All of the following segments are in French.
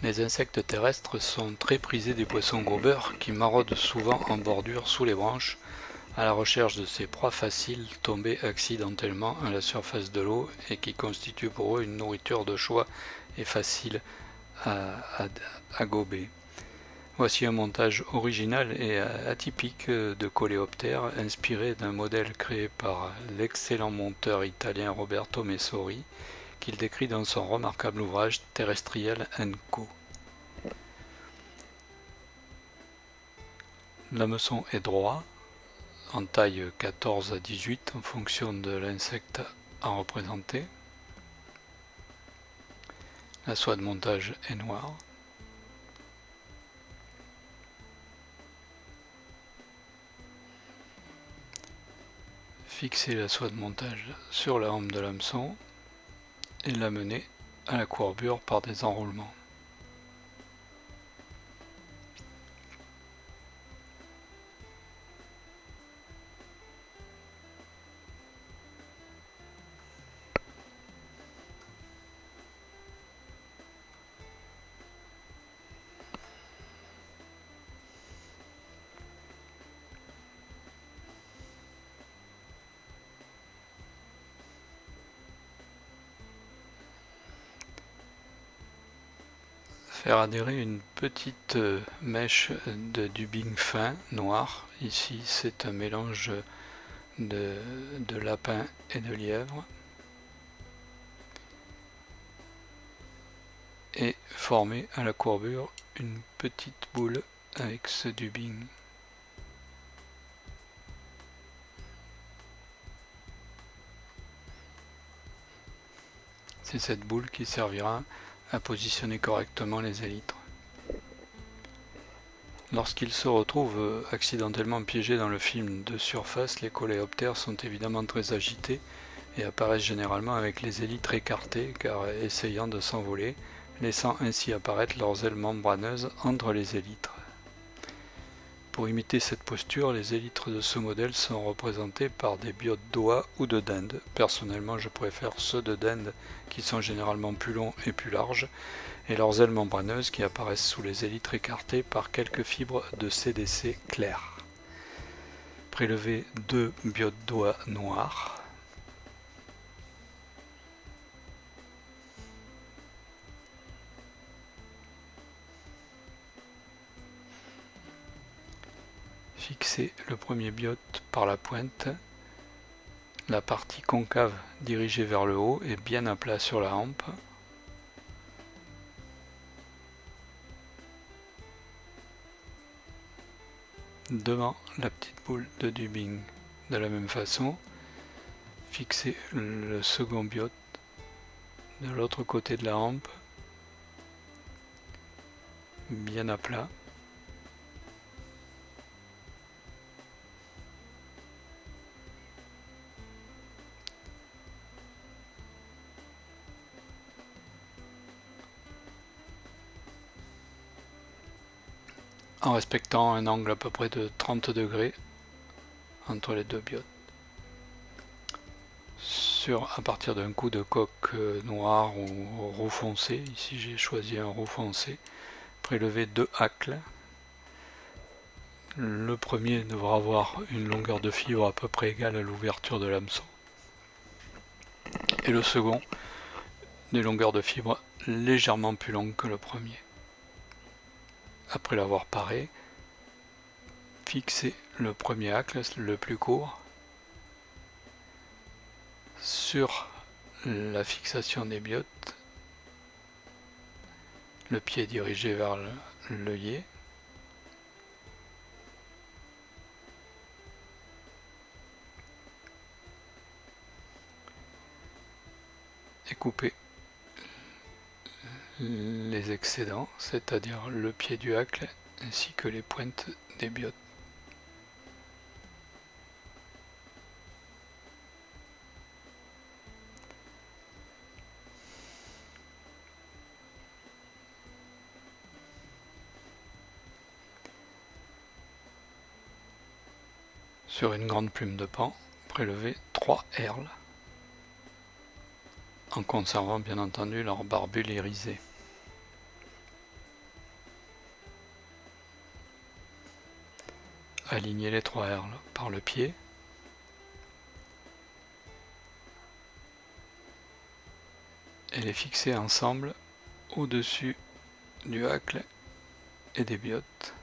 Les insectes terrestres sont très prisés des poissons gobeurs qui maraudent souvent en bordure sous les branches à la recherche de ces proies faciles tombées accidentellement à la surface de l'eau et qui constituent pour eux une nourriture de choix et facile à gober. Voici un montage original et atypique de coléoptères inspiré d'un modèle créé par l'excellent monteur italien Roberto Messori qu'il décrit dans son remarquable ouvrage Terrestrial & Co. L'hameçon est droit, en taille 14 à 18 en fonction de l'insecte à représenter. La soie de montage est noire. Fixer la soie de montage sur la hampe de l'hameçon et l'amener à la courbure par des enroulements. Faire adhérer une petite mèche de dubbing fin noir. Ici c'est un mélange de lapin et de lièvre. Et former à la courbure une petite boule avec ce dubbing. C'est cette boule qui servira à positionner correctement les élytres. Lorsqu'ils se retrouvent accidentellement piégés dans le film de surface, les coléoptères sont évidemment très agités et apparaissent généralement avec les élytres écartés car essayant de s'envoler, laissant ainsi apparaître leurs ailes membraneuses entre les élytres. Pour imiter cette posture, les élytres de ce modèle sont représentés par des biotes d'oie ou de dinde. Personnellement, je préfère ceux de dinde qui sont généralement plus longs et plus larges, et leurs ailes membraneuses qui apparaissent sous les élytres écartés par quelques fibres de CDC claires. Prélever 2 biotes d'oie noires. Fixer le premier biote par la pointe, la partie concave dirigée vers le haut et bien à plat sur la hampe. Devant la petite boule de dubbing. De la même façon, fixer le second biote de l'autre côté de la hampe, bien à plat. En respectant un angle à peu près de 30 degrés entre les deux biotes. À partir d'un coup de coque noir ou roux foncé, ici j'ai choisi un roux foncé, prélever 2 hacles. Le premier devra avoir une longueur de fibre à peu près égale à l'ouverture de l'hameçon. Et le second, des longueurs de fibre légèrement plus longues que le premier. Après l'avoir paré, fixer le premier hacle, le plus court, sur la fixation des biotes, le pied dirigé vers l'œillet. Et couper les excédents, c'est-à-dire le pied du hacle ainsi que les pointes des biotes. Sur une grande plume de pan, prélever 3 herles, en conservant bien entendu leur barbule irisée. aligner les 3 R par le pied. Et les fixer ensemble au-dessus du hacle et des biottes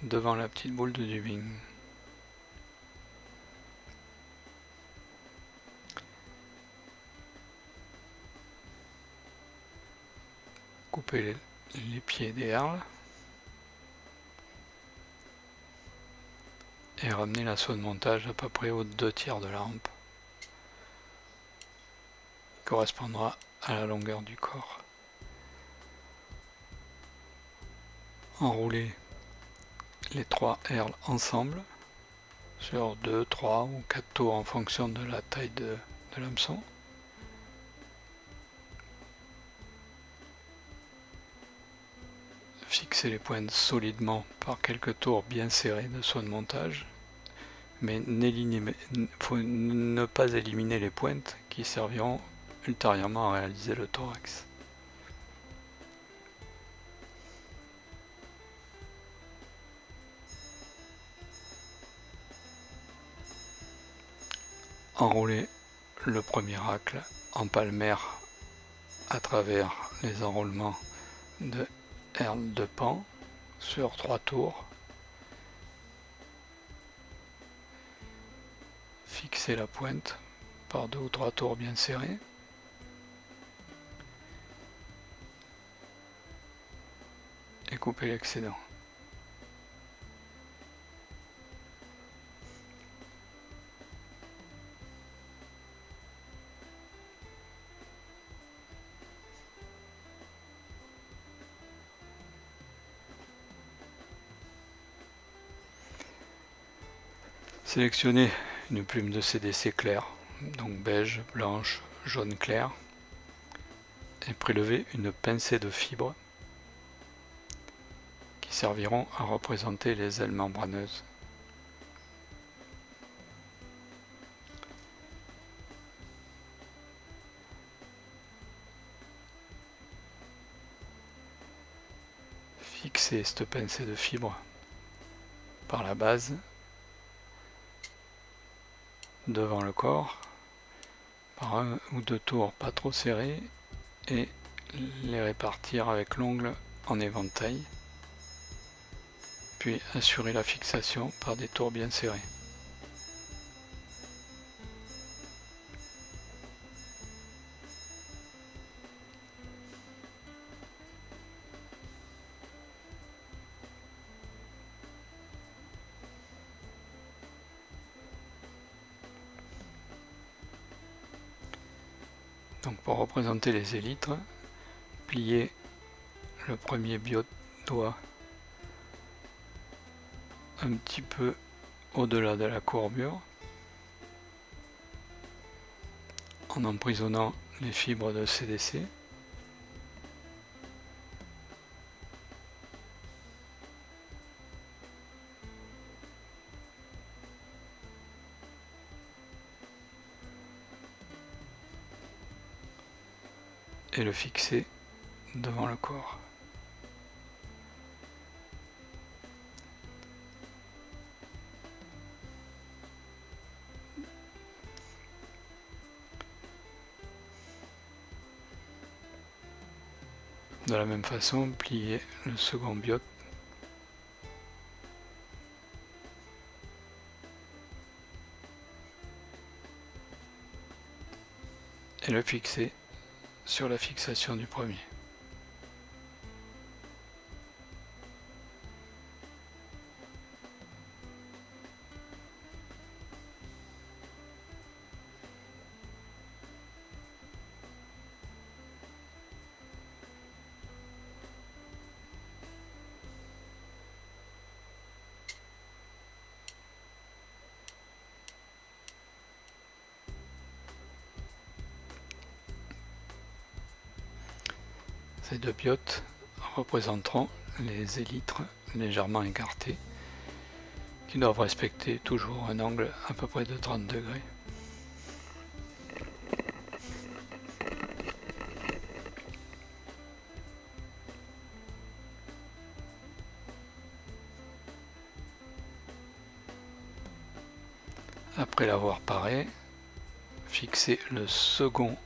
devant la petite boule de dubbing. Couper les pieds des herles et ramener la soie de montage à peu près aux 2/3 de la rampe, qui correspondra à la longueur du corps. Enrouler les 3 herles ensemble sur 2, 3 ou 4 tours en fonction de la taille de l'hameçon. Fixer les pointes solidement par quelques tours bien serrés de soie de montage, mais faut ne pas éliminer les pointes qui serviront ultérieurement à réaliser le thorax. Enrouler le premier hacle en palmaire à travers les enroulements de herles de pan sur 3 tours. Fixer la pointe par 2 ou 3 tours bien serrés. Et couper l'excédent. Sélectionnez une plume de CDC claire, donc beige, blanche, jaune clair, et prélevez une pincée de fibres qui serviront à représenter les ailes membraneuses. Fixez cette pincée de fibres par la base devant le corps par 1 ou 2 tours pas trop serrés et les répartir avec l'ongle en éventail, puis assurer la fixation par des tours bien serrés. Donc pour représenter les élytres, pliez le premier doigt un petit peu au-delà de la courbure en emprisonnant les fibres de CDC. Et le fixer devant le corps. De la même façon, plier le second biote et le fixer sur la fixation du premier. Ces 2 biotes représenteront les élytres légèrement écartés qui doivent respecter toujours un angle à peu près de 30 degrés. Après l'avoir paré, fixez le second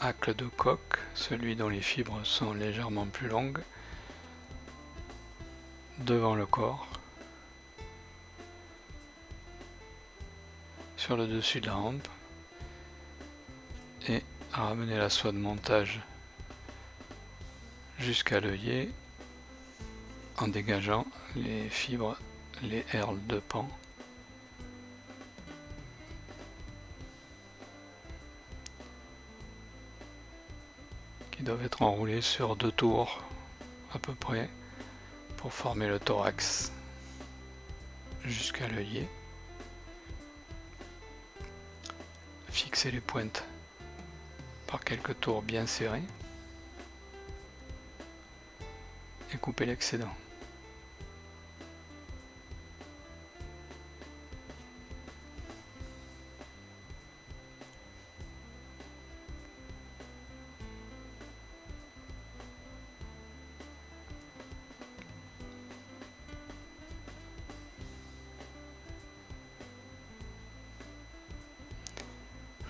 hacle de coque, celui dont les fibres sont légèrement plus longues, devant le corps, sur le dessus de la hampe, et ramener la soie de montage jusqu'à l'œillet en dégageant les fibres, les herles de pan. Qui doivent être enroulés sur 2 tours à peu près pour former le thorax jusqu'à l'œillet. Fixer les pointes par quelques tours bien serrés et couper l'excédent.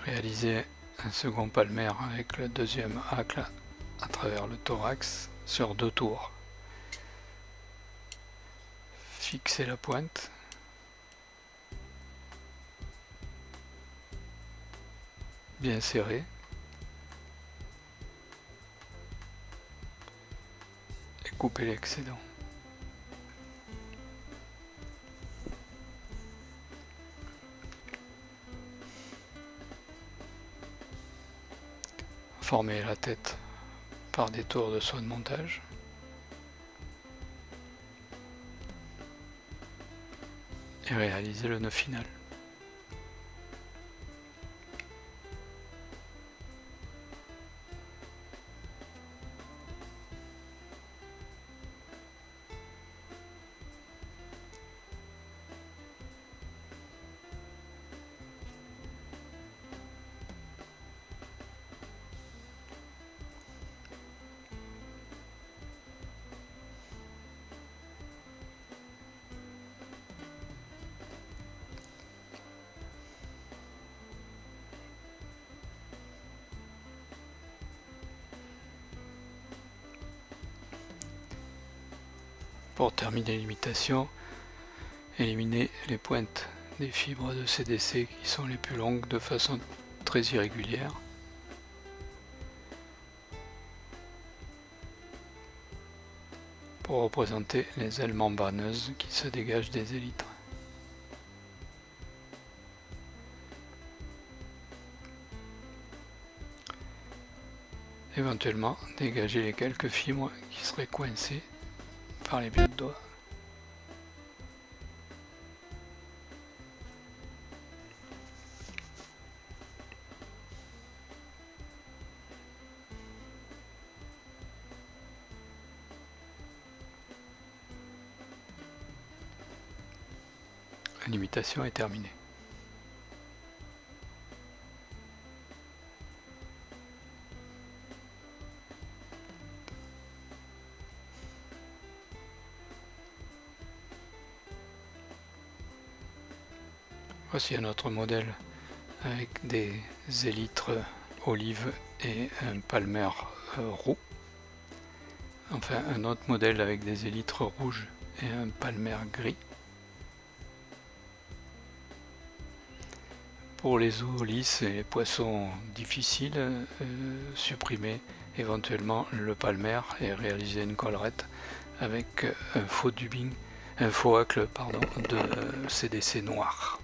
Réaliser un second palmaire avec le deuxième hacle à travers le thorax sur 2 tours. Fixer la pointe. Bien serrée. Et couper l'excédent. Former la tête par des tours de soie de montage. Et réaliser le nœud final. Pour terminer l'imitation, éliminer les pointes des fibres de CDC qui sont les plus longues de façon très irrégulière. Pour représenter les ailes membraneuses qui se dégagent des élytres. Éventuellement, dégager les quelques fibres qui seraient coincées par les pieds de doigts. L'imitation est terminée. Voici un autre modèle avec des élytres olive et un palmaire roux. Enfin, un autre modèle avec des élytres rouges et un palmaire gris. Pour les eaux lisses et les poissons difficiles, supprimer éventuellement le palmaire et réaliser une collerette avec un faux dubbing, un faux hacle de CDC noir.